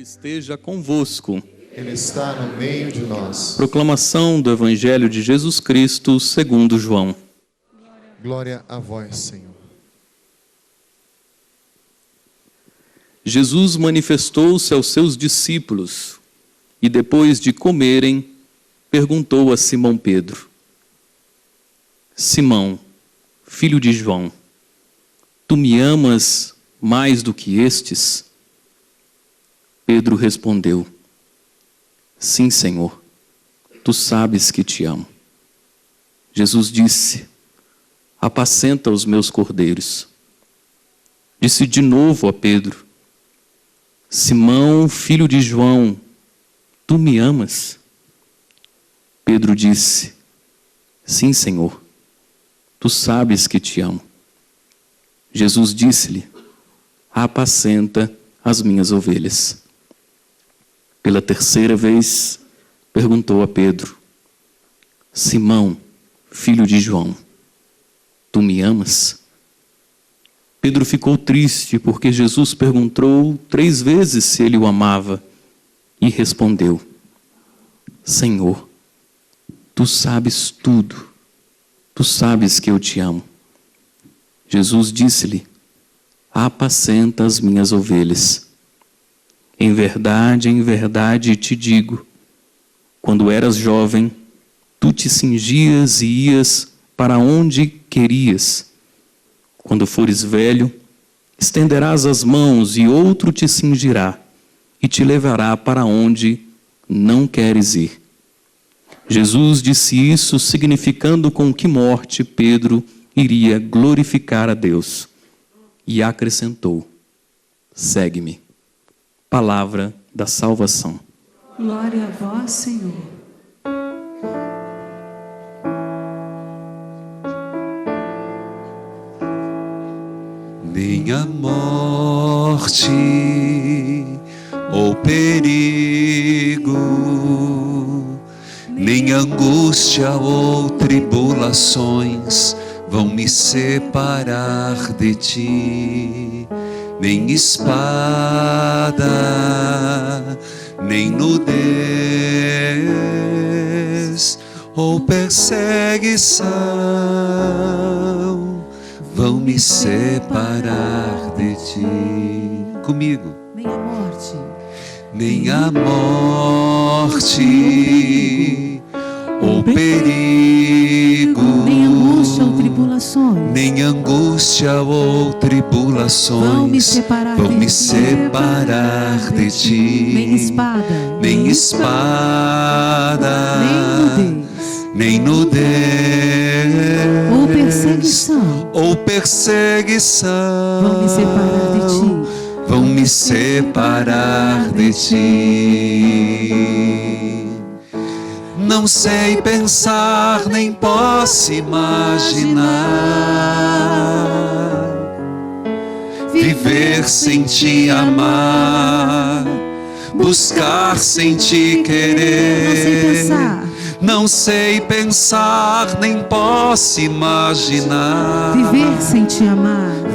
esteja convosco. Ele está no meio de nós. Proclamação do Evangelho de Jesus Cristo segundo João. Glória a vós, Senhor. Jesus manifestou-se aos seus discípulos e, depois de comerem, perguntou a Simão Pedro: Simão, filho de João, tu me amas mais do que estes? Pedro respondeu: Sim, Senhor, tu sabes que te amo. Jesus disse: Apacenta os meus cordeiros. Disse de novo a Pedro: Simão, filho de João, tu me amas? Pedro disse: Sim, Senhor, tu sabes que te amo. Jesus disse-lhe: Apacenta as minhas ovelhas. Pela terceira vez, perguntou a Pedro: Simão, filho de João, tu me amas? Pedro ficou triste porque Jesus perguntou 3 vezes se ele o amava e respondeu: Senhor, tu sabes tudo, tu sabes que eu te amo. Jesus disse-lhe: Apacenta as minhas ovelhas. Em verdade te digo, quando eras jovem, tu te cingias e ias para onde querias. Quando fores velho, estenderás as mãos e outro te cingirá e te levará para onde não queres ir. Jesus disse isso significando com que morte Pedro iria glorificar a Deus. E acrescentou: Segue-me. Palavra da salvação. Glória a vós, Senhor. Nem a morte ou perigo, nem angústia ou tribulações vão me separar de ti. Nem espada, nem nudez ou perseguição vão me separar de ti. Comigo. Nem a morte. Nem a morte ou perigo, Nem angústia ou tribulações. nem angústia ou tribulações Vão me separar de ti. Nem espada. Nem espada, nem nudez ou perseguição vão me separar de ti. Não sei pensar, nem posso imaginar viver sem te amar, buscar sem te querer. Não sei pensar, nem posso imaginar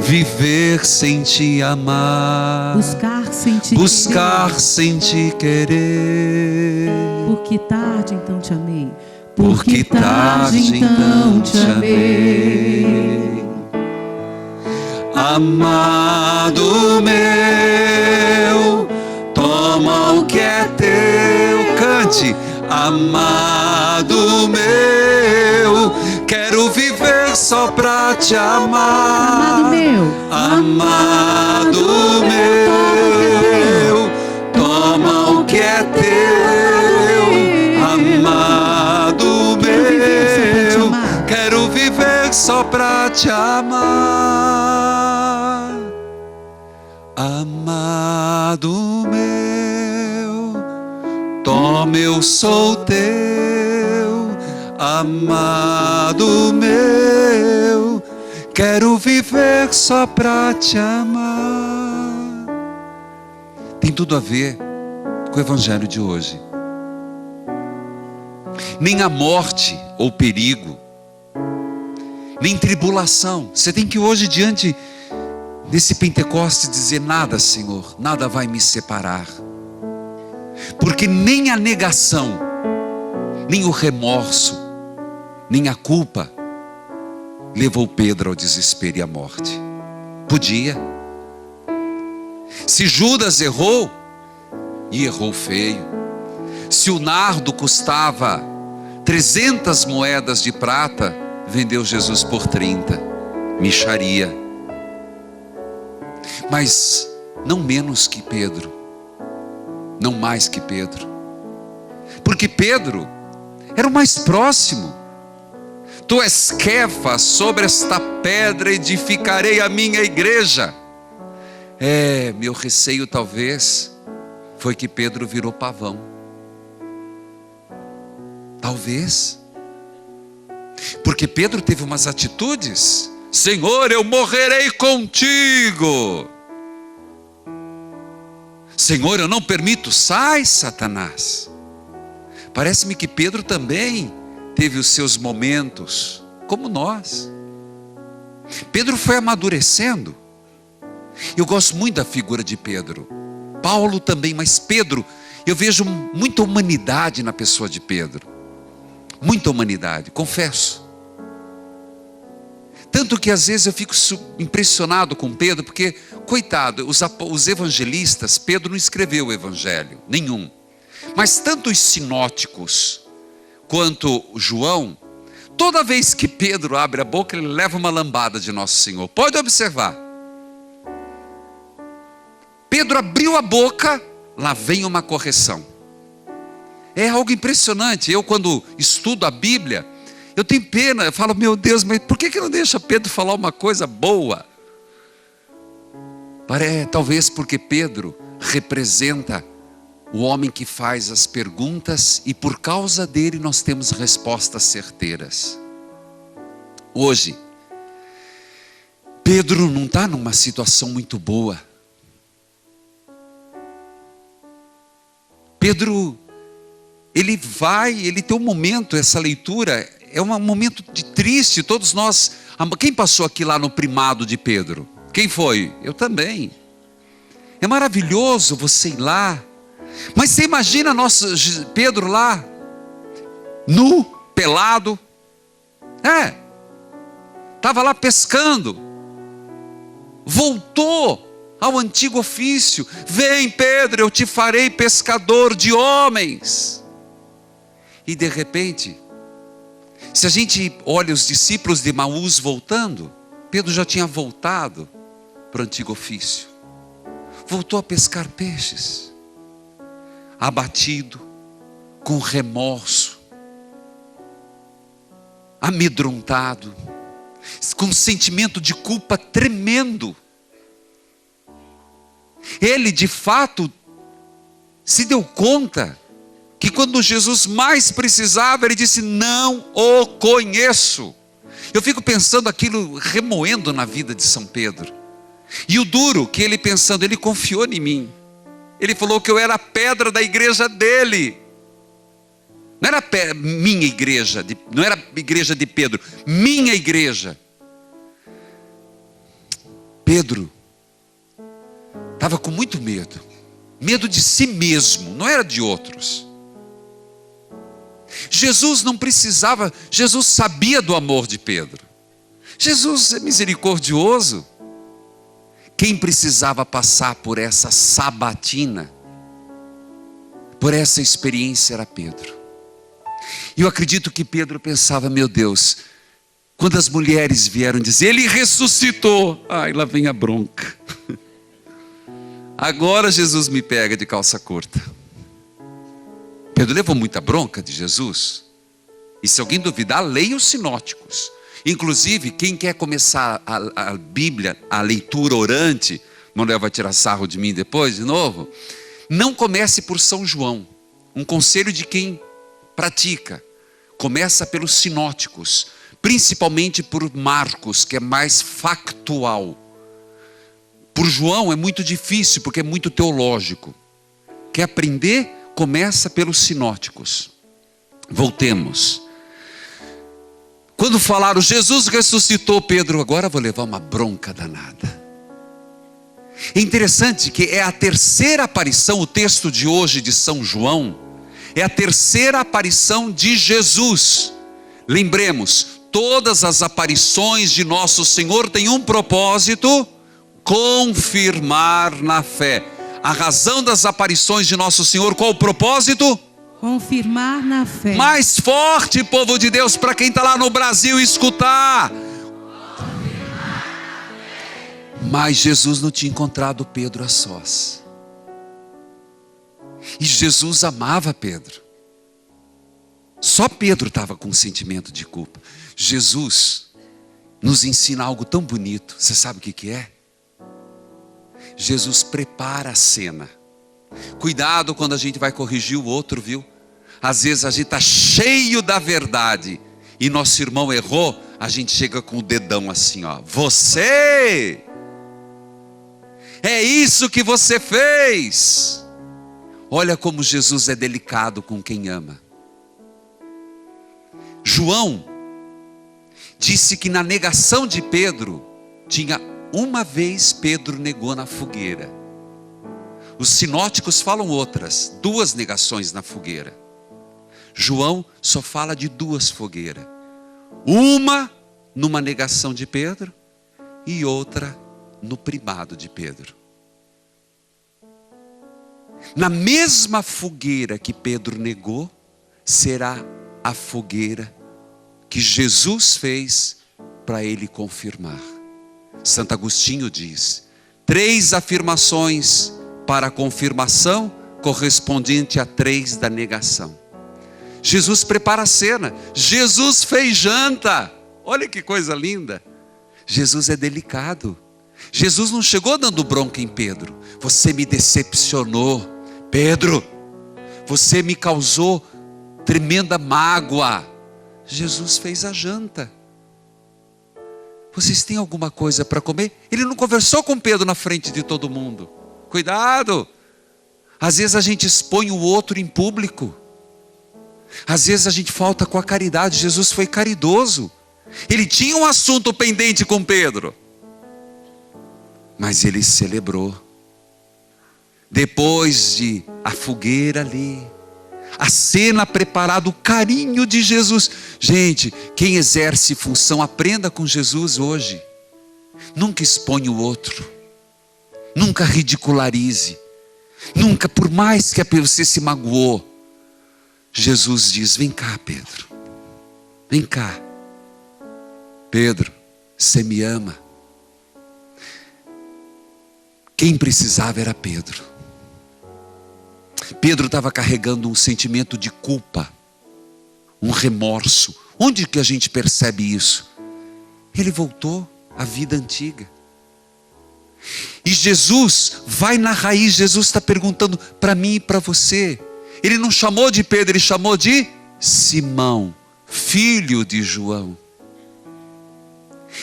viver sem te amar, buscar sem te querer. Porque tarde então te amei. Porque tarde então te amei. Amado meu, toma o que é teu. Cante. Amado meu, quero viver só pra te amar. Amado meu, toma o que é teu. Amado meu, quero viver só pra te amar. Amado meu, toma, eu sou teu. Amado meu, quero viver só pra te amar. Tem tudo a ver com o evangelho de hoje. Nem a morte ou perigo, nem tribulação. Você tem que hoje, diante desse Pentecostes, dizer: nada, Senhor, nada vai me separar. Porque nem a negação, nem o remorso, nem a culpa levou Pedro ao desespero e à morte. Podia. Se Judas errou, e errou feio. Se o nardo custava 300 moedas de prata, vendeu Jesus por 30. Mixaria. Mas não menos que Pedro. Não mais que Pedro. Porque Pedro era o mais próximo. Tu és Quefa, sobre esta pedra edificarei a minha igreja. Meu receio talvez foi que Pedro virou pavão. Talvez. Porque Pedro teve umas atitudes. Senhor, eu morrerei contigo. Senhor, eu não permito. Sai, Satanás. Parece-me que Pedro também teve os seus momentos, como nós. Pedro foi amadurecendo. Eu gosto muito da figura de Pedro. Paulo também, mas Pedro, eu vejo muita humanidade na pessoa de Pedro. Muita humanidade, confesso. Tanto que às vezes eu fico impressionado com Pedro, porque, coitado, os evangelistas, Pedro não escreveu o evangelho, nenhum. Mas tanto os sinóticos, quanto João, toda vez que Pedro abre a boca, ele leva uma lambada de Nosso Senhor. Pode observar. Pedro abriu a boca, lá vem uma correção. É algo impressionante. Eu, quando estudo a Bíblia, eu tenho pena, eu falo, meu Deus, mas por que não deixa Pedro falar uma coisa boa? Talvez porque Pedro representa o homem que faz as perguntas e por causa dele nós temos respostas certeiras. Hoje, Pedro não está numa situação muito boa. Pedro, ele tem um momento, essa leitura é um momento de triste. Todos nós, quem passou aqui lá no primado de Pedro? Quem foi? Eu também. É maravilhoso você ir lá. Mas você imagina Pedro lá, nu, pelado. Estava lá pescando. Voltou ao antigo ofício. Vem, Pedro, eu te farei pescador de homens. E de repente, se a gente olha os discípulos de Emaús voltando, Pedro já tinha voltado para o antigo ofício. Voltou a pescar peixes. Abatido, com remorso, amedrontado, com um sentimento de culpa tremendo. Ele de fato se deu conta que quando Jesus mais precisava, ele disse, não o conheço. Eu fico pensando aquilo, remoendo na vida de São Pedro. E o duro que ele pensando, ele confiou em mim. Ele falou que eu era a pedra da igreja dele. Não era minha igreja, não era a igreja de Pedro, minha igreja. Pedro estava com muito medo. Medo de si mesmo, não era de outros. Jesus não precisava, Jesus sabia do amor de Pedro. Jesus é misericordioso. Quem precisava passar por essa sabatina, por essa experiência era Pedro. E eu acredito que Pedro pensava, meu Deus, quando as mulheres vieram dizer, ele ressuscitou. Ai, lá vem a bronca. Agora Jesus me pega de calça curta. Pedro levou muita bronca de Jesus. E se alguém duvidar, leia os sinóticos. Inclusive, quem quer começar a Bíblia, a leitura orante, Manuel vai tirar sarro de mim depois, de novo. Não comece por São João. Um conselho de quem pratica. Começa pelos sinóticos. Principalmente por Marcos, que é mais factual. Por João é muito difícil, porque é muito teológico. Quer aprender? Começa pelos sinóticos. Voltemos. Quando falaram, Jesus ressuscitou, Pedro, agora vou levar uma bronca danada. É interessante que é a terceira aparição, o texto de hoje de São João, é a terceira aparição de Jesus. Lembremos, todas as aparições de nosso Senhor têm um propósito: confirmar na fé. A razão das aparições de nosso Senhor, qual o propósito? Confirmar na fé. Mais forte, povo de Deus, para quem está lá no Brasil escutar. Mas Jesus não tinha encontrado Pedro a sós. E Jesus amava Pedro. Só Pedro estava com um sentimento de culpa. Jesus nos ensina algo tão bonito. Você sabe o que é? Jesus prepara a cena. Cuidado quando a gente vai corrigir o outro, viu? Às vezes a gente está cheio da verdade e nosso irmão errou, a gente chega com o dedão assim, ó. Você! É isso que você fez! Olha como Jesus é delicado com quem ama. João disse que na negação de Pedro, tinha uma vez Pedro negou na fogueira. Os sinóticos falam outras, 2 negações na fogueira. João só fala de 2 fogueiras. Uma numa negação de Pedro e outra no primado de Pedro. Na mesma fogueira que Pedro negou, será a fogueira que Jesus fez para ele confirmar. Santo Agostinho diz: 3 afirmações para a confirmação, correspondente a 3 da negação. Jesus prepara a cena, Jesus fez janta. Olha que coisa linda. Jesus é delicado. Jesus não chegou dando bronca em Pedro. Você me decepcionou, Pedro. Você me causou tremenda mágoa. Jesus fez a janta. Vocês têm alguma coisa para comer? Ele não conversou com Pedro na frente de todo mundo. Cuidado. Às vezes a gente expõe o outro em público. Às vezes a gente falta com a caridade. Jesus foi caridoso. Ele tinha um assunto pendente com Pedro, mas ele celebrou. Depois de a fogueira ali, a cena preparada, o carinho de Jesus. Gente, quem exerce função, aprenda com Jesus hoje. Nunca exponha o outro. Nunca ridicularize. Nunca, por mais que você se magoou, Jesus diz: vem cá, Pedro. Vem cá. Pedro, você me ama. Quem precisava era Pedro. Pedro estava carregando um sentimento de culpa, um remorso. Onde que a gente percebe isso? Ele voltou à vida antiga. E Jesus vai na raiz. Jesus está perguntando para mim e para você. Ele não chamou de Pedro, ele chamou de Simão, filho de João.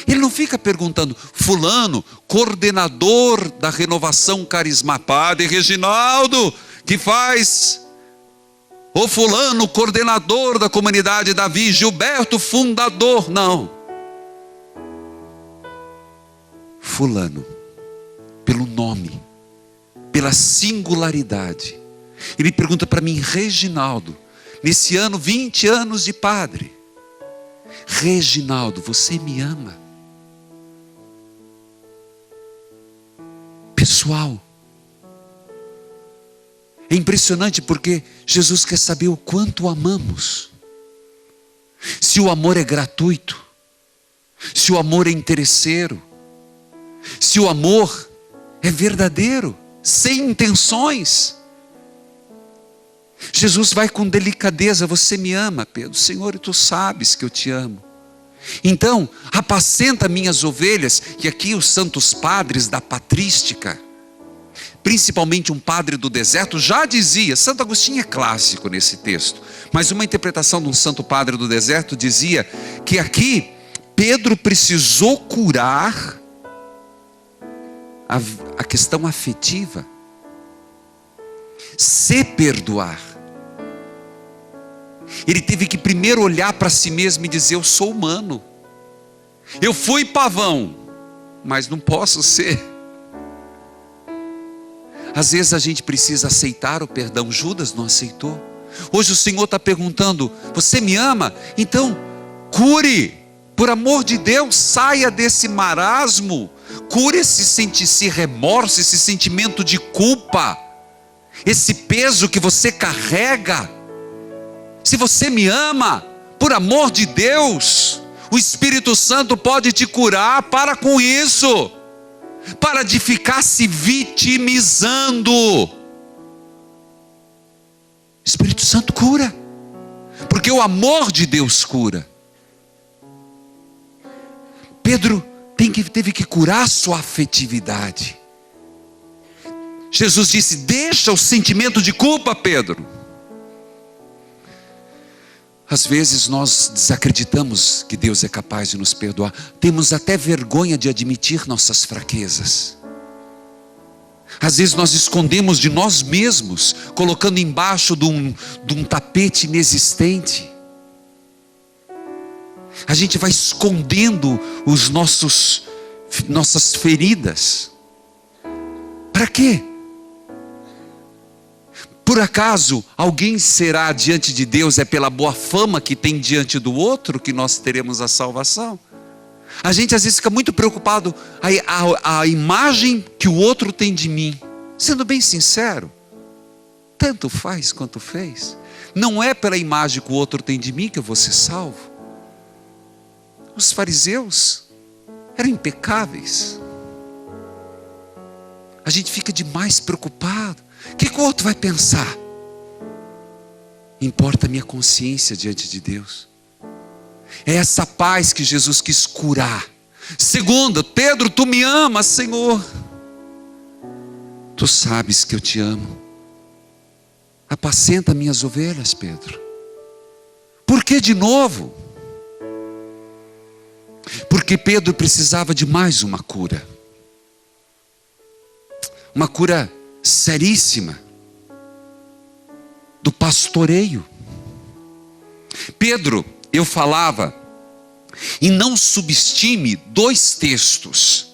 Ele não fica perguntando: fulano, coordenador da renovação carismática, Padre Reginaldo, que faz? Ou fulano, coordenador da comunidade Davi, Gilberto, fundador. Não. Fulano, pelo nome, pela singularidade. Ele pergunta para mim: Reginaldo, nesse ano, 20 anos de padre, Reginaldo, você me ama? Pessoal, é impressionante porque Jesus quer saber o quanto amamos. Se o amor é gratuito, se o amor é interesseiro, se o amor é verdadeiro, sem intenções. Jesus vai com delicadeza: você me ama, Pedro? Senhor, tu sabes que eu te amo. Então, apacenta minhas ovelhas. E aqui os santos padres da patrística, principalmente um padre do deserto, já dizia, Santo Agostinho é clássico nesse texto, mas uma interpretação de um santo padre do deserto dizia que aqui Pedro precisou curar a questão afetiva, se perdoar. Ele teve que primeiro olhar para si mesmo e dizer: eu sou humano, eu fui pavão, mas não posso ser Às vezes a gente precisa aceitar o perdão. Judas não aceitou. Hoje o Senhor está perguntando: você me ama? Então cure, por amor de Deus, saia desse marasmo. Cure esse remorso, esse sentimento de culpa, esse peso que você carrega. Se você me ama, por amor de Deus, o Espírito Santo pode te curar. Para com isso. Para de ficar se vitimizando. O Espírito Santo cura, porque o amor de Deus cura. Pedro teve que curar sua afetividade. Jesus disse: deixa o sentimento de culpa, Pedro. Às vezes nós desacreditamos que Deus é capaz de nos perdoar. Temos até vergonha de admitir nossas fraquezas. Às vezes nós escondemos de nós mesmos, colocando embaixo de um tapete inexistente. A gente vai escondendo nossas feridas. Para quê? Por acaso alguém será diante de Deus pela boa fama que tem diante do outro que nós teremos a salvação? A gente às vezes fica muito preocupado a imagem que o outro tem de mim. Sendo bem sincero, tanto faz quanto fez. Não é pela imagem que o outro tem de mim que eu vou ser salvo. Os fariseus eram impecáveis. A gente fica demais preocupado. O que o outro vai pensar? Importa a minha consciência diante de Deus. É essa paz que Jesus quis curar. Segunda, Pedro, tu me amas, Senhor. Tu sabes que eu te amo. Apacenta minhas ovelhas, Pedro. Por que de novo? Porque Pedro precisava de mais uma cura. Uma cura seríssima do pastoreio. Pedro, eu falava, e não subestime dois textos,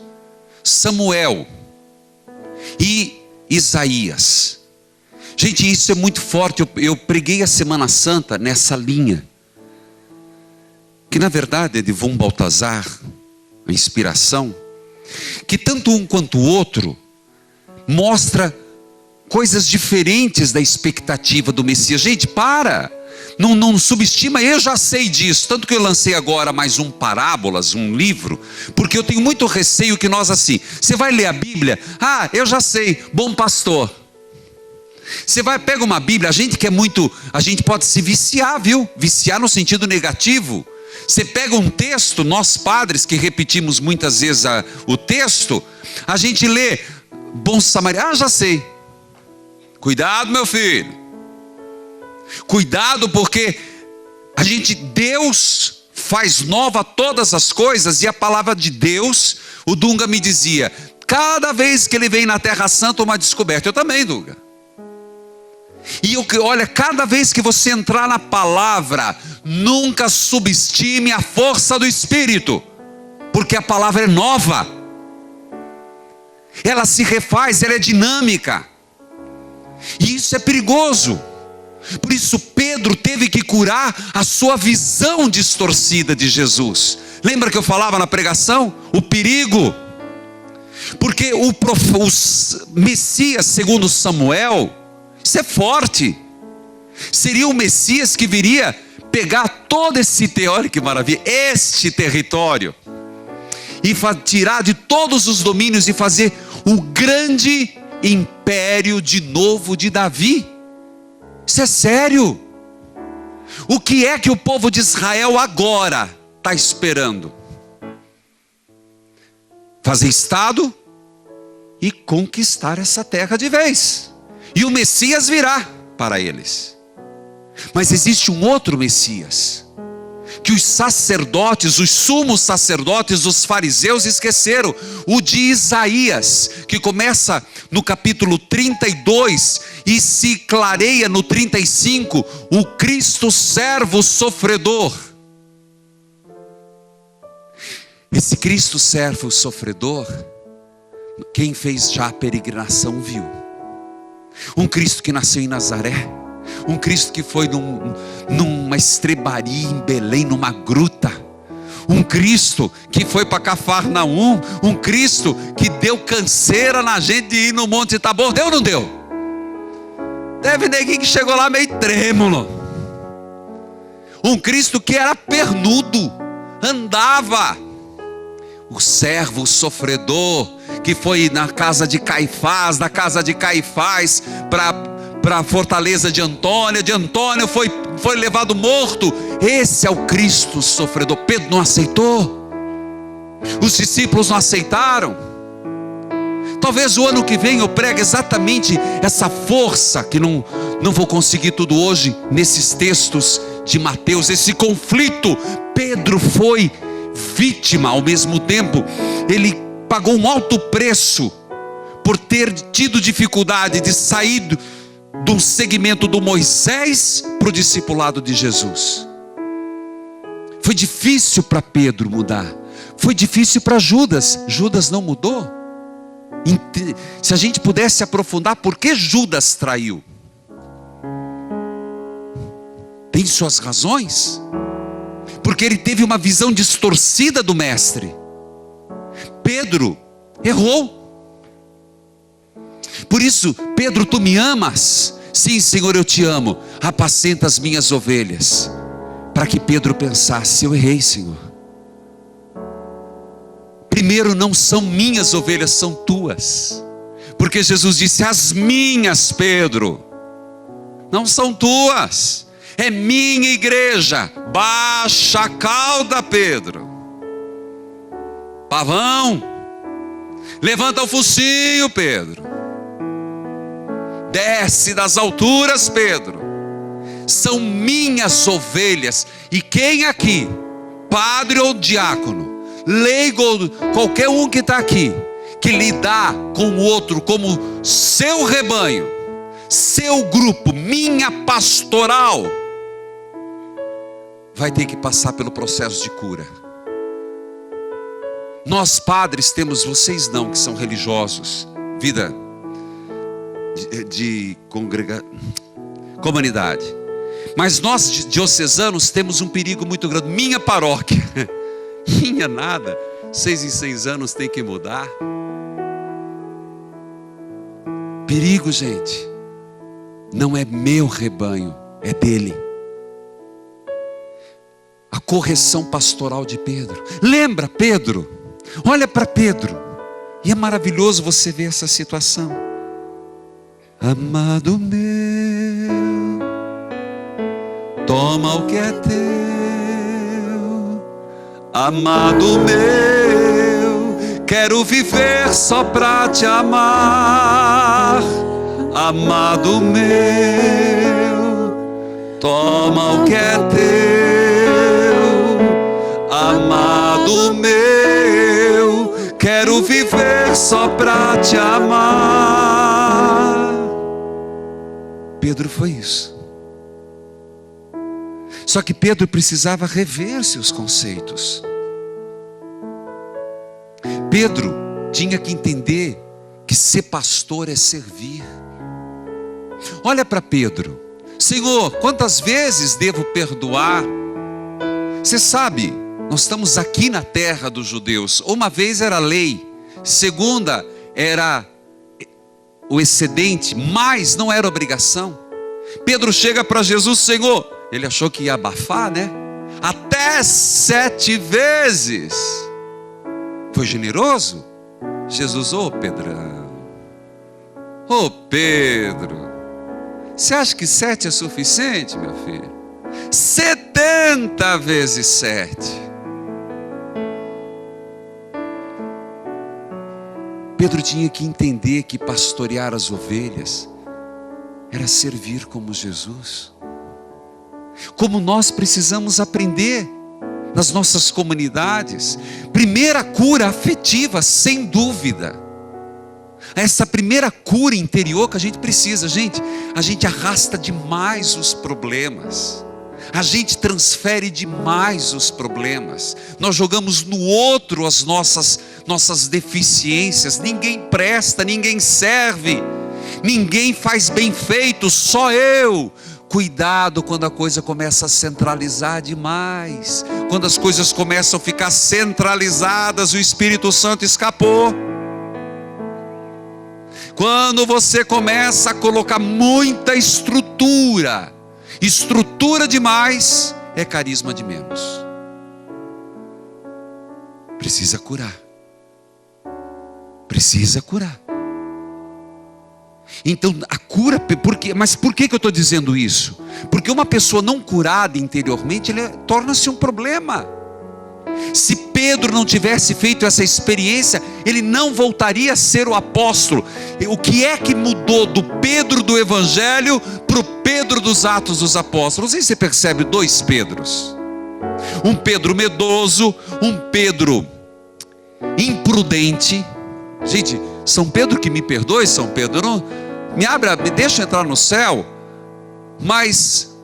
Samuel e Isaías. Gente, isso é muito forte. Eu preguei a Semana Santa nessa linha, que na verdade é de von Balthasar, a inspiração, que tanto um quanto o outro mostra coisas diferentes da expectativa do Messias. Gente, não subestima. Eu já sei disso, tanto que eu lancei agora mais um Parábolas, um livro, porque eu tenho muito receio que nós assim, você vai ler a Bíblia, eu já sei, bom pastor. Você pega uma Bíblia, a gente pode se viciar, viu? Viciar no sentido negativo. Você pega um texto, nós padres que repetimos muitas vezes o texto, a gente lê, bom samaritano, já sei. Cuidado, meu filho. Cuidado, porque Deus faz nova todas as coisas, e a palavra de Deus, o Dunga me dizia, cada vez que ele vem na Terra Santa, uma descoberta. Eu também, Dunga. E olha, cada vez que você entrar na palavra, nunca subestime a força do Espírito, porque a palavra é nova, ela se refaz, ela é dinâmica, e isso é perigoso. Por isso Pedro teve que curar a sua visão distorcida de Jesus. Lembra que eu falava na pregação? O perigo. Porque o Messias, segundo Samuel, isso é forte, seria o Messias que viria pegar todo esse olha que maravilha, este território, e tirar de todos os domínios e fazer o grande império de novo de Davi. Isso é sério. O que é que o povo de Israel agora está esperando? Fazer estado e conquistar essa terra de vez, e o Messias virá para eles. Mas existe um outro Messias, que os sacerdotes, os sumos sacerdotes, os fariseus esqueceram, o de Isaías, que começa no capítulo 32 e se clareia no 35, o Cristo servo sofredor. Esse Cristo servo sofredor, quem fez já a peregrinação viu. Um Cristo que nasceu em Nazaré. Um Cristo que foi numa estrebaria em Belém, numa gruta. Um Cristo que foi para Cafarnaum. Um Cristo que deu canseira na gente de ir no Monte Tabor. Deu ou não deu? Teve neguinho que chegou lá meio trêmulo. Um Cristo que era pernudo, andava. O servo, o sofredor, que foi na casa de Caifás, da casa de Caifás para a fortaleza de Antônio foi levado morto. Esse é o Cristo sofredor. Pedro não aceitou, os discípulos não aceitaram. Talvez o ano que vem eu pregue exatamente essa força, que não vou conseguir tudo hoje nesses textos de Mateus, esse conflito. Pedro foi vítima ao mesmo tempo, ele pagou um alto preço por ter tido dificuldade de sair do segmento do Moisés para o discipulado de Jesus. Foi difícil para Pedro mudar, foi difícil para Judas. Judas não mudou. Se a gente pudesse aprofundar, por que Judas traiu? Tem suas razões. Porque ele teve uma visão distorcida do mestre. Pedro errou. Por isso, Pedro, tu me amas? Sim, Senhor, eu te amo. Apacenta as minhas ovelhas. Para que Pedro pensasse: eu errei, Senhor. Primeiro, não são minhas ovelhas, são tuas. Porque Jesus disse: as minhas, Pedro, não são tuas. É minha igreja. Baixa a cauda, Pedro. Pavão, levanta o focinho, Pedro. Desce das alturas, Pedro. São minhas ovelhas. E quem aqui, padre ou diácono, leigo ou qualquer um que está aqui, que lidar com o outro como seu rebanho, seu grupo, minha pastoral, vai ter que passar pelo processo de cura. Nós padres temos, vocês não, que são religiosos, vida de comunidade, mas nós diocesanos temos um perigo muito grande. Minha paróquia, minha nada, 6 em 6 anos tem que mudar. Perigo, gente. Não é meu rebanho, é dele. A correção pastoral de Pedro. Lembra Pedro? Olha para Pedro. E é maravilhoso você ver essa situação. Amado meu, toma o que é teu. Amado meu, quero viver só para te amar. Amado meu, toma o que é teu. Amado meu, quero viver só para te amar. Pedro foi isso. Só que Pedro precisava rever seus conceitos. Pedro tinha que entender que ser pastor é servir. Olha para Pedro. Senhor, quantas vezes devo perdoar? Você sabe, nós estamos aqui na terra dos judeus. Uma vez era lei, segunda era o excedente, mas não era obrigação. Pedro chega para Jesus: Senhor, ele achou que ia abafar, né? Até 7 vezes. Foi generoso? Jesus: ô Pedrão, ô Pedro, você acha que 7 é suficiente, meu filho? 70 vezes 7. Pedro tinha que entender que pastorear as ovelhas era servir como Jesus. Como nós precisamos aprender nas nossas comunidades. Primeira cura afetiva, sem dúvida. Essa primeira cura interior que a gente precisa. A gente arrasta demais os problemas. A gente transfere demais os problemas. Nós jogamos no outro as nossas deficiências. Ninguém presta, ninguém serve. Ninguém faz bem feito, só eu. Cuidado quando a coisa começa a centralizar demais. Quando as coisas começam a ficar centralizadas, o Espírito Santo escapou. Quando você começa a colocar muita estrutura demais, é carisma de menos. Precisa curar. Precisa curar. Então a cura, mas por que eu estou dizendo isso? Porque uma pessoa não curada interiormente, ele torna-se um problema. Se Pedro não tivesse feito essa experiência, ele não voltaria a ser o apóstolo. O que é que mudou do Pedro do Evangelho para o Pedro dos Atos dos Apóstolos? Aí você percebe dois Pedros. Um Pedro medroso, um Pedro imprudente. Gente, São Pedro que me perdoe, São Pedro, não me deixa entrar no céu, mas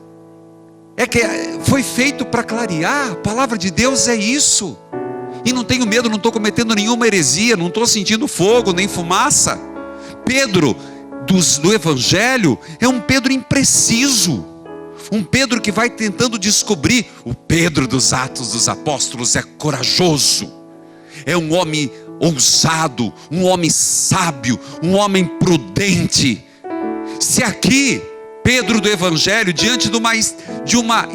é que foi feito para clarear. A palavra de Deus é isso. E não tenho medo, não estou cometendo nenhuma heresia, não estou sentindo fogo, nem fumaça. Pedro do Evangelho é um Pedro impreciso, um Pedro que vai tentando descobrir. O Pedro dos Atos dos Apóstolos é corajoso, é um homem ousado, um homem sábio, um homem prudente. Se aqui Pedro do Evangelho, diante de uma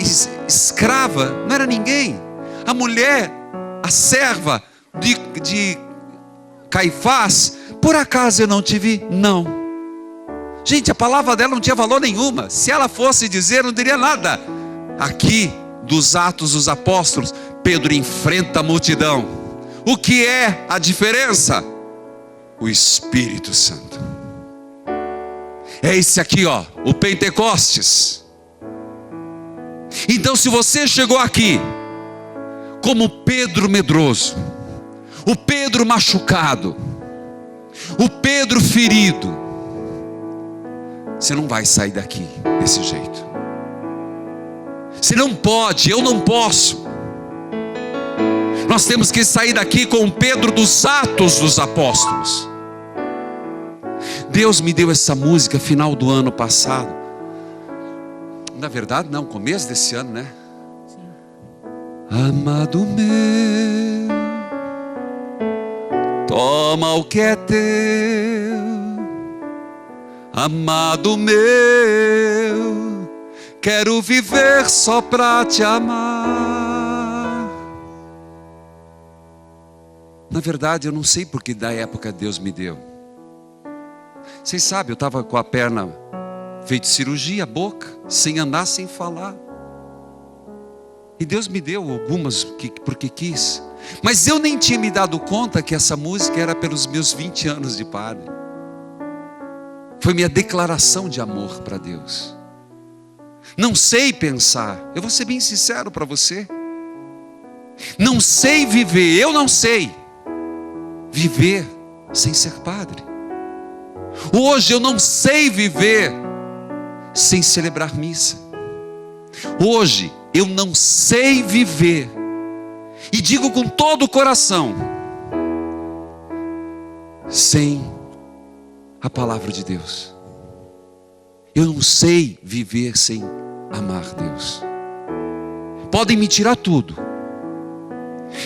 escrava, não era ninguém. A mulher, a serva de Caifás, por acaso eu não te vi? Não. Gente, a palavra dela não tinha valor nenhuma. Se ela fosse dizer, não diria nada. Aqui, dos Atos dos Apóstolos, Pedro enfrenta a multidão. O que é a diferença? O Espírito Santo. É esse aqui, ó, o Pentecostes. Então, se você chegou aqui como Pedro medroso, o Pedro machucado, o Pedro ferido, você não vai sair daqui desse jeito. Você não pode, eu não posso. Nós temos que sair daqui com o Pedro dos Atos dos Apóstolos. Deus me deu essa música final do ano passado. Na verdade não, começo desse ano, né? Sim. Amado meu, toma o que é teu. Amado meu, quero viver só pra te amar. Na verdade, eu não sei porque da época Deus me deu. Vocês sabem, eu estava com a perna feito cirurgia, a boca, sem andar, sem falar. E Deus me deu algumas porque quis. Mas eu nem tinha me dado conta que essa música era pelos meus 20 anos de padre. Foi minha declaração de amor para Deus. Não sei pensar, eu vou ser bem sincero para você. Não sei viver, eu não sei viver sem ser padre. Hoje eu não sei viver sem celebrar missa. Hoje eu não sei viver, e digo com todo o coração, sem a palavra de Deus. Eu não sei viver sem amar Deus. Podem me tirar tudo.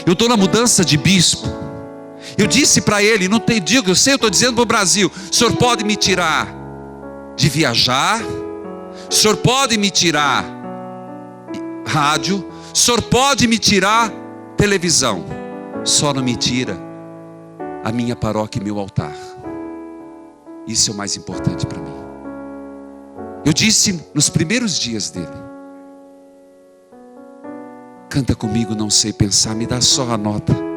Eu estou na mudança de bispo. Eu disse para ele, não tem, digo, eu sei, eu estou dizendo para o Brasil, o senhor pode me tirar de viajar, o senhor pode me tirar rádio, o senhor pode me tirar televisão, só não me tira a minha paróquia e meu altar. Isso é o mais importante para mim. Eu disse nos primeiros dias dele, canta comigo, não sei pensar, me dá só a nota.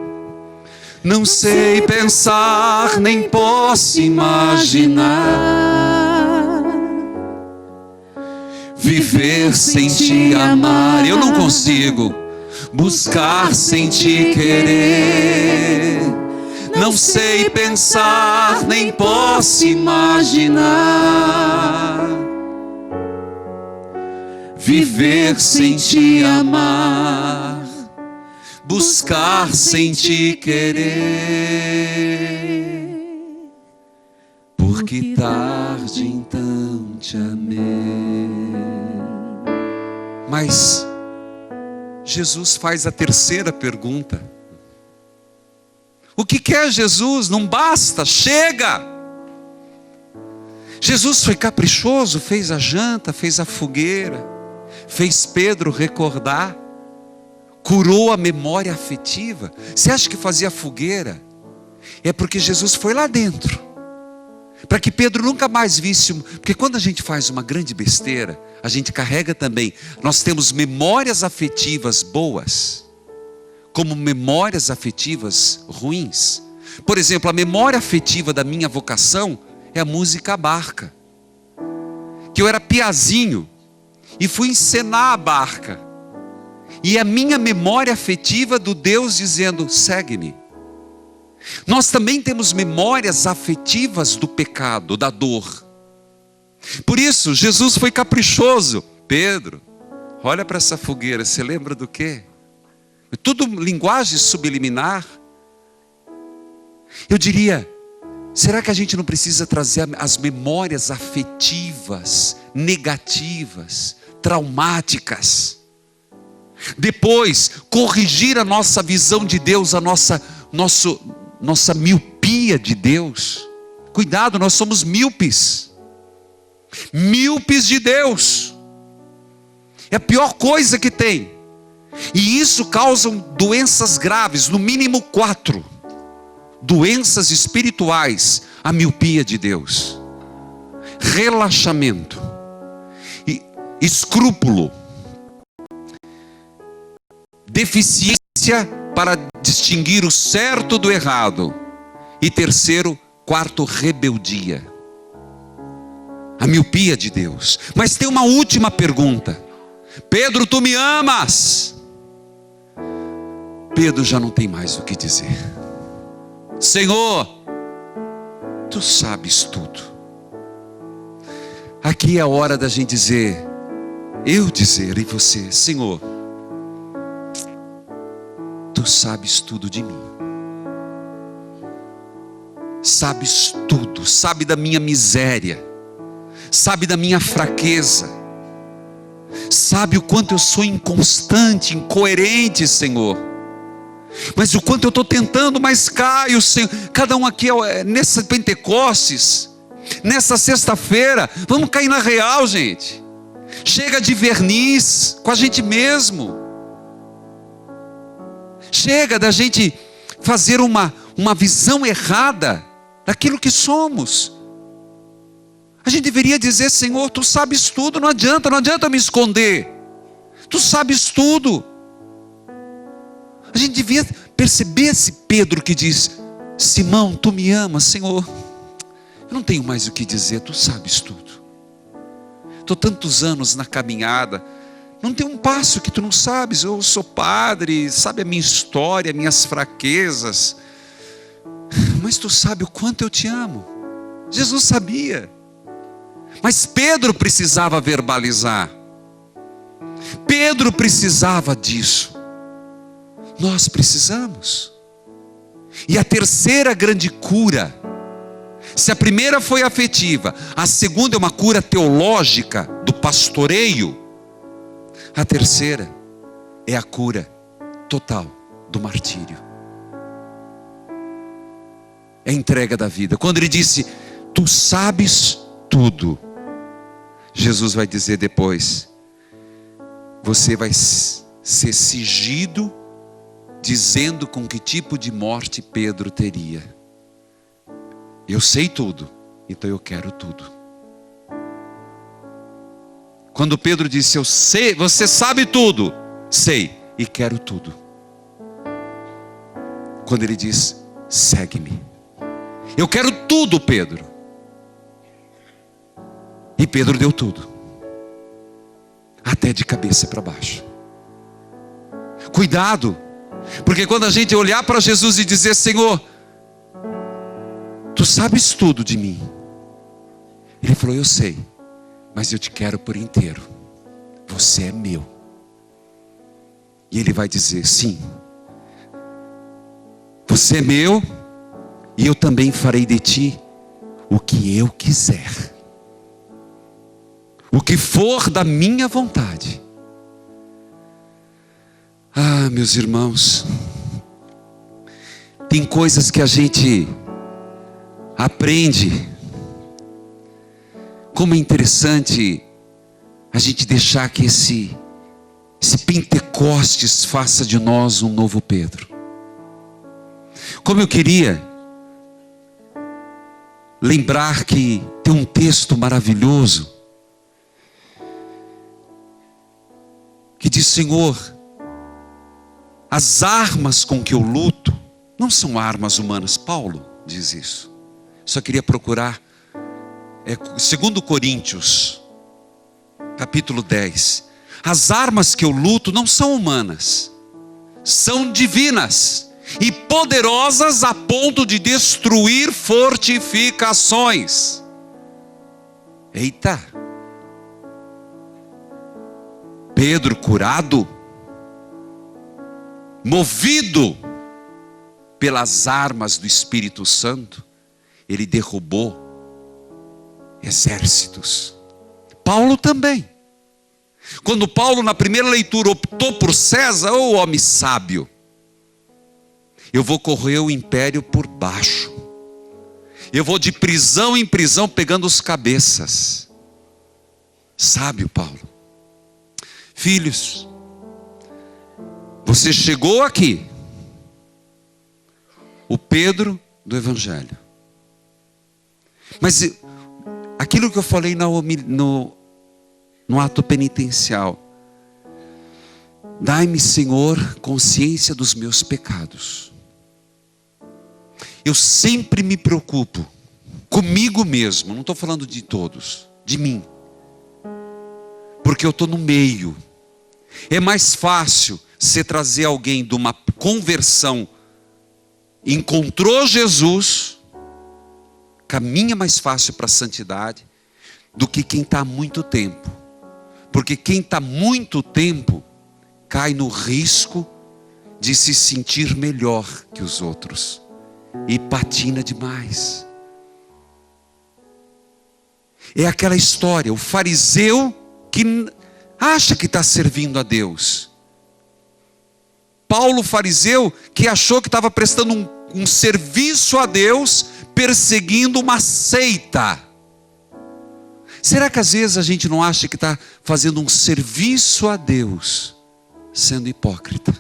Não sei pensar, nem posso imaginar viver sem te amar. Eu não consigo buscar sem te querer. Não sei pensar, nem posso imaginar viver sem te amar, buscar sem te querer, porque que tarde então te amei. Mas Jesus faz a terceira pergunta. O que quer Jesus? Não basta, chega! Jesus foi caprichoso, fez a janta, fez a fogueira, fez Pedro recordar, curou a memória afetiva. Você acha que fazia fogueira? É porque Jesus foi lá dentro, para que Pedro nunca mais visse. Porque quando a gente faz uma grande besteira, a gente carrega também. Nós temos memórias afetivas boas, como memórias afetivas ruins. Por exemplo, a memória afetiva da minha vocação é a música Barca. Que eu era piazinho e fui encenar a barca. E a minha memória afetiva do Deus dizendo, segue-me. Nós também temos memórias afetivas do pecado, da dor. Por isso, Jesus foi caprichoso. Pedro, olha para essa fogueira, você lembra do quê? É tudo linguagem subliminar. Eu diria, será que a gente não precisa trazer as memórias afetivas, negativas, traumáticas? Depois, corrigir a nossa visão de Deus, a nossa miopia de Deus. Cuidado, nós somos míopes. Míopes de Deus. É a pior coisa que tem. E isso causa doenças graves, no mínimo 4. Doenças espirituais, a miopia de Deus. Relaxamento. Escrúpulo. Deficiência para distinguir o certo do errado. E terceiro, 4, rebeldia. A miopia de Deus. Mas tem uma última pergunta. Pedro, tu me amas? Pedro já não tem mais o que dizer. Senhor, tu sabes tudo. Aqui é a hora da gente dizer, eu dizer e você, Senhor, tu sabes tudo de mim. Sabes tudo, sabe da minha miséria, sabe da minha fraqueza, sabe o quanto eu sou inconstante, incoerente, Senhor. Mas o quanto eu estou tentando, mas caio, Senhor. Cada um aqui, nessa Pentecostes, nessa sexta-feira, vamos cair na real, gente. Chega de verniz com a gente mesmo. Chega da gente fazer uma visão errada daquilo que somos. A gente deveria dizer, Senhor, tu sabes tudo, não adianta me esconder. Tu sabes tudo. A gente devia perceber esse Pedro que diz, Simão, tu me amas, Senhor. Eu não tenho mais o que dizer, tu sabes tudo. Estou tantos anos na caminhada, não tem um passo que tu não sabes. Eu sou padre, sabe a minha história, minhas fraquezas. Mas tu sabe o quanto eu te amo. Jesus sabia. Mas Pedro precisava verbalizar. Pedro precisava disso. Nós precisamos. E a terceira grande cura, se a primeira foi afetiva, a segunda é uma cura teológica do pastoreio, a terceira é a cura total do martírio. É a entrega da vida. Quando ele disse, tu sabes tudo, Jesus vai dizer depois, você vai ser cingido, dizendo com que tipo de morte Pedro teria. Eu sei tudo, então eu quero tudo. Quando Pedro disse, eu sei, você sabe tudo, sei e quero tudo. Quando ele diz, segue-me, eu quero tudo, Pedro. E Pedro deu tudo, até de cabeça para baixo. Cuidado, porque quando a gente olhar para Jesus e dizer, Senhor, tu sabes tudo de mim. Ele falou, eu sei, mas eu te quero por inteiro. Você é meu. E ele vai dizer, sim, você é meu, e eu também farei de ti o que eu quiser, o que for da minha vontade. Ah, meus irmãos, tem coisas que a gente aprende. Como é interessante a gente deixar que esse Pentecostes faça de nós um novo Pedro. Como eu queria lembrar que tem um texto maravilhoso que diz: Senhor, as armas com que eu luto não são armas humanas. Paulo diz isso. Só queria procurar 2 Coríntios capítulo 10. As armas que eu luto não são humanas, são divinas e poderosas a ponto de destruir fortificações. Eita! Pedro, curado, movido pelas armas do Espírito Santo, ele derrubou exércitos. Paulo também. Quando Paulo, na primeira leitura, optou por César, ô homem sábio, eu vou correr o império por baixo, eu vou de prisão em prisão pegando os cabeças. Sábio Paulo. Filhos, você chegou aqui, o Pedro do Evangelho. Mas aquilo que eu falei no ato penitencial: dai-me, Senhor, consciência dos meus pecados. Eu sempre me preocupo comigo mesmo, não estou falando de todos, de mim, porque eu estou no meio. É mais fácil você trazer alguém de uma conversão, encontrou Jesus, caminha mais fácil para a santidade, do que quem está há muito tempo. Porque quem está muito tempo cai no risco de se sentir melhor que os outros e patina demais. É aquela história, o fariseu que acha que está servindo a Deus. Paulo, fariseu, que achou que estava prestando um serviço a Deus, perseguindo uma seita. Será que às vezes a gente não acha que está fazendo um serviço a Deus, sendo hipócrita?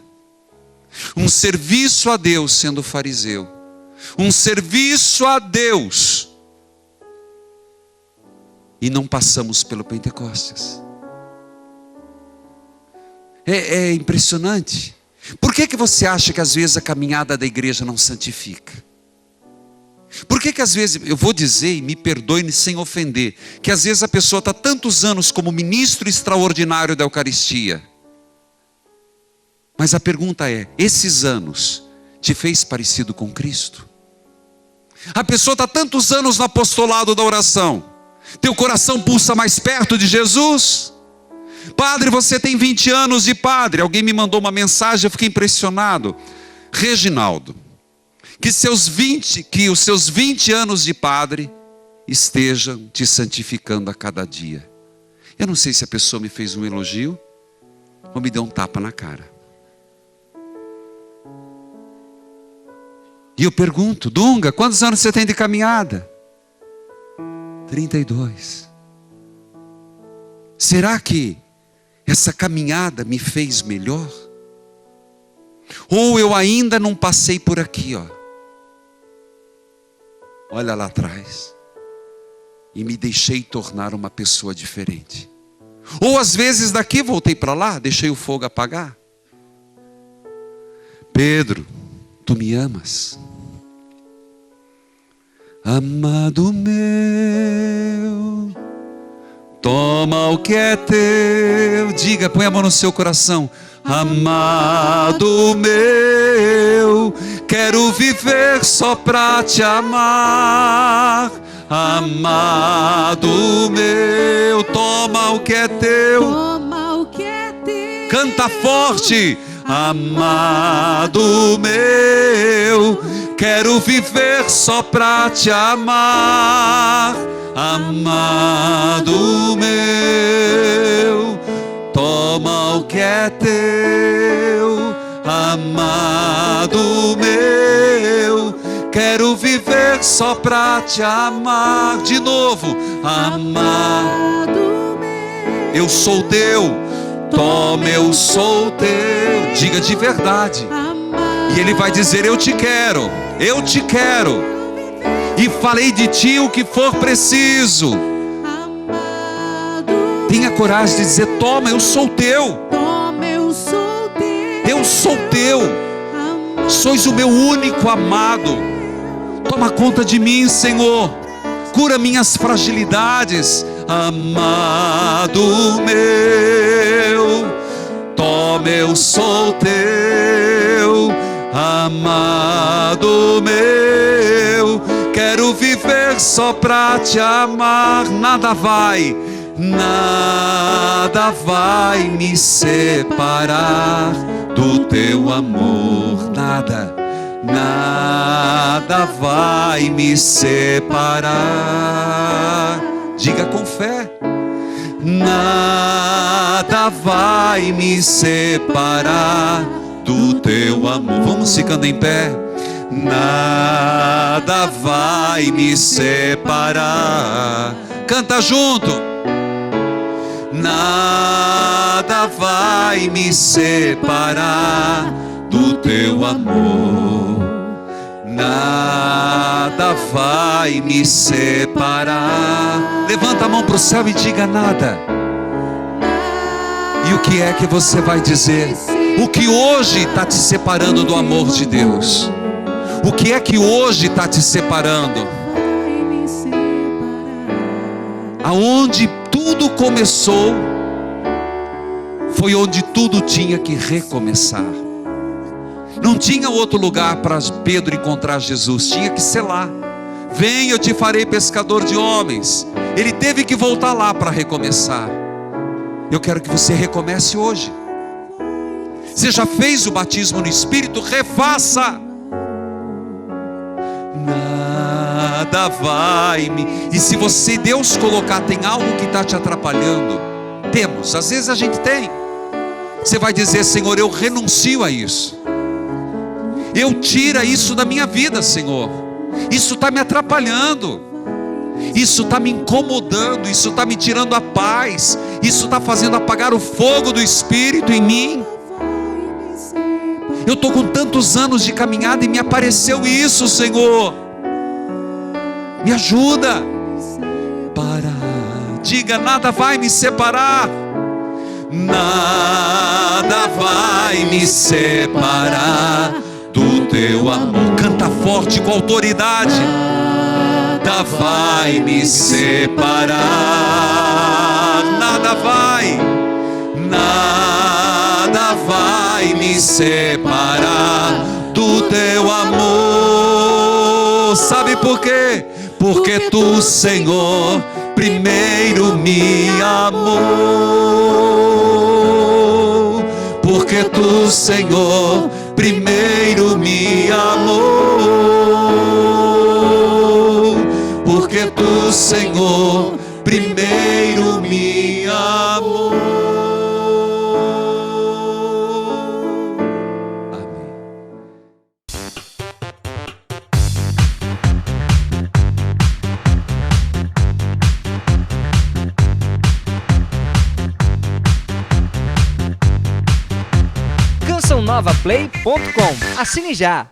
Um serviço a Deus sendo fariseu. Um serviço a Deus. E não passamos pelo Pentecostes. É impressionante. Por que você acha que às vezes a caminhada da igreja não santifica? Por que às vezes, eu vou dizer, e me perdoe sem ofender, que às vezes a pessoa está tantos anos como ministro extraordinário da Eucaristia, mas a pergunta é: esses anos te fez parecido com Cristo? A pessoa está tantos anos no apostolado da oração, teu coração pulsa mais perto de Jesus? Padre, você tem 20 anos de padre. Alguém me mandou uma mensagem, eu fiquei impressionado. Reginaldo, que os seus 20 anos de padre estejam te santificando a cada dia. Eu não sei se a pessoa me fez um elogio ou me deu um tapa na cara. E eu pergunto: Dunga, quantos anos você tem de caminhada? 32. Será que essa caminhada me fez melhor? Ou eu ainda não passei por aqui, ó. Olha lá atrás, e me deixei tornar uma pessoa diferente. Ou às vezes daqui voltei para lá, deixei o fogo apagar. Pedro, tu me amas? Amado meu, toma o que é teu. Diga, põe a mão no seu coração. Amado meu, quero viver só pra te amar. Amado meu, toma o que é teu. Toma o que é teu. Canta forte. Amado meu, Quero viver só pra te amar, amado meu. Toma o que é teu, amado meu. Quero viver só pra te amar. De novo, amar. Eu sou teu, toma, eu sou teu. Diga de verdade. E ele vai dizer: eu te quero, eu te quero. E farei de ti o que for preciso. Tenha coragem de dizer: toma, eu sou teu. Eu sou teu. Sois o meu único amado. Toma conta de mim, Senhor. Cura minhas fragilidades, amado meu. Toma, eu sou teu, amado meu. Quero viver só pra te amar. Nada vai me separar do teu amor. Nada vai me separar. Diga com fé. Nada vai me separar do teu amor. Vamos ficando em pé. Nada vai me separar. Canta junto. Nada vai me separar do teu amor. Nada vai me separar. Levanta a mão para o céu e diga: nada. E o que é que você vai dizer? O que hoje está te separando do amor de Deus? O que é que hoje está te separando? Aonde tudo começou, foi onde tudo tinha que recomeçar. Não tinha outro lugar para Pedro encontrar Jesus, tinha que ser lá. Vem, eu te farei pescador de homens. Ele teve que voltar lá para recomeçar. Eu quero que você recomece hoje. Você já fez o batismo no Espírito? Refaça. Nada vai me... E se você, Deus colocar, tem algo que está te atrapalhando, temos, às vezes a gente tem. Você vai dizer: Senhor, eu renuncio a isso. Eu tiro isso da minha vida, Senhor. Isso está me atrapalhando. Isso está me incomodando. Isso está me tirando a paz. Isso está fazendo apagar o fogo do Espírito em mim. Eu estou com tantos anos de caminhada e me apareceu isso, Senhor. Me ajuda. Diga: nada vai me separar. Nada vai me separar do teu amor. Canta forte com autoridade. Nada vai me separar. Nada vai me separar do teu amor. Sabe por quê? Porque tu, Senhor, primeiro me amou. Porque tu, Senhor, primeiro me amou. Porque tu, Senhor, primeiro me amou. CançãoNovaPlay.com. Assine já!